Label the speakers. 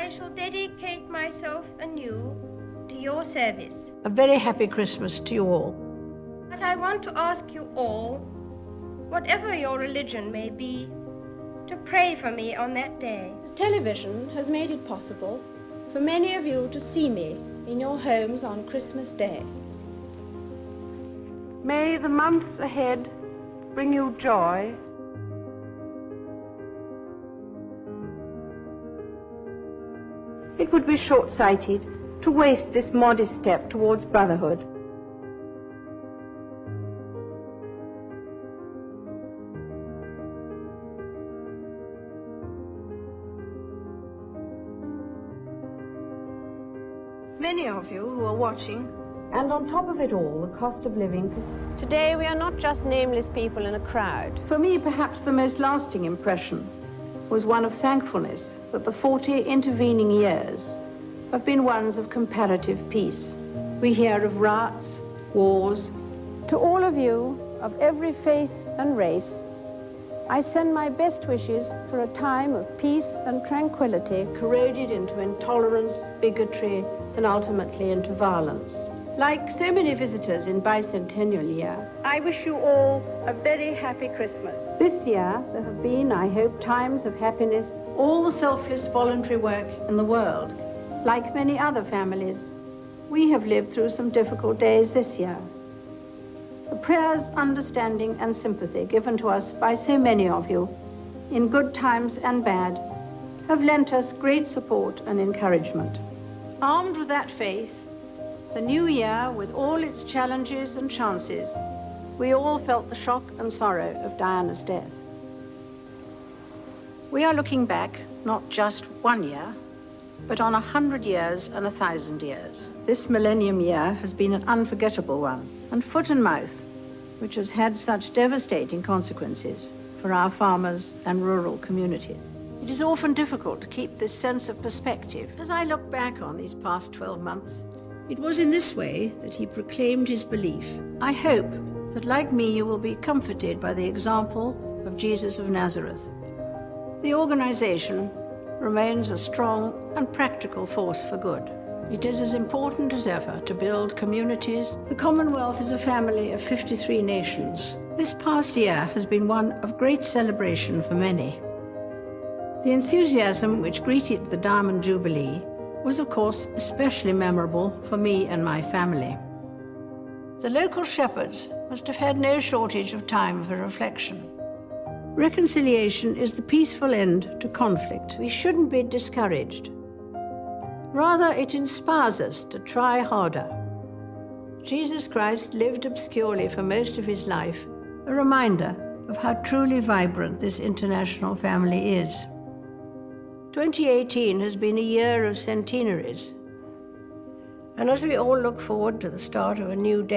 Speaker 1: I shall dedicate myself anew to your service.
Speaker 2: A very happy Christmas to you all.
Speaker 1: But I want to ask you all, whatever your religion may be, to pray for me on that day.
Speaker 3: Television has made it possible for many of you to see me in your homes on Christmas Day.
Speaker 4: May the months ahead bring you joy. It would be short-sighted to waste this modest step towards brotherhood.
Speaker 3: Many of you who are watching,
Speaker 4: And on top of it all, the cost of living.
Speaker 5: Today we are not just nameless people in a crowd.
Speaker 6: For me, perhaps the most lasting impression was one of thankfulness that the 40 intervening years have been ones of comparative peace. We hear of riots, wars.
Speaker 5: To all of you of every faith and race, I send my best wishes for a time of peace and tranquility,
Speaker 6: Corroded into intolerance, bigotry, and ultimately into violence. Like so many visitors in bicentennial year,
Speaker 3: I wish you all a very happy Christmas.
Speaker 6: this year there have been, I hope, times of happiness, all the selfless voluntary work in the world. Like many other families, we have lived through some difficult days this year. The prayers, understanding, and sympathy given to us by so many of you, in good times and bad, have lent us great support and encouragement. Armed with that faith, the new year, with all its challenges and chances, we all felt the shock and sorrow of Diana's death. We are looking back, not just 1 year, but on 100 years and 1,000 years. This millennium year has been an unforgettable one, and foot and mouth, which has had such devastating consequences for our farmers and rural communities. It is often difficult to keep this sense of perspective.
Speaker 2: As I look back on these past 12 months, it was in this way that he proclaimed his belief. I hope that, like me, you will be comforted by the example of Jesus of Nazareth. The organization remains a strong and practical force for good. It is as important as ever to build communities. The Commonwealth is a family of 53 nations. This past year has been one of great celebration for many. The enthusiasm which greeted the Diamond Jubilee was, of course, especially memorable for me and my family. The local shepherds must have had no shortage of time for reflection. Reconciliation is the peaceful end to conflict. We shouldn't be discouraged. Rather, it inspires us to try harder. Jesus Christ lived obscurely for most of his life, a reminder of how truly vibrant this international family is. 2018 has been a year of centenaries. And as we all look forward to the start of a new decade,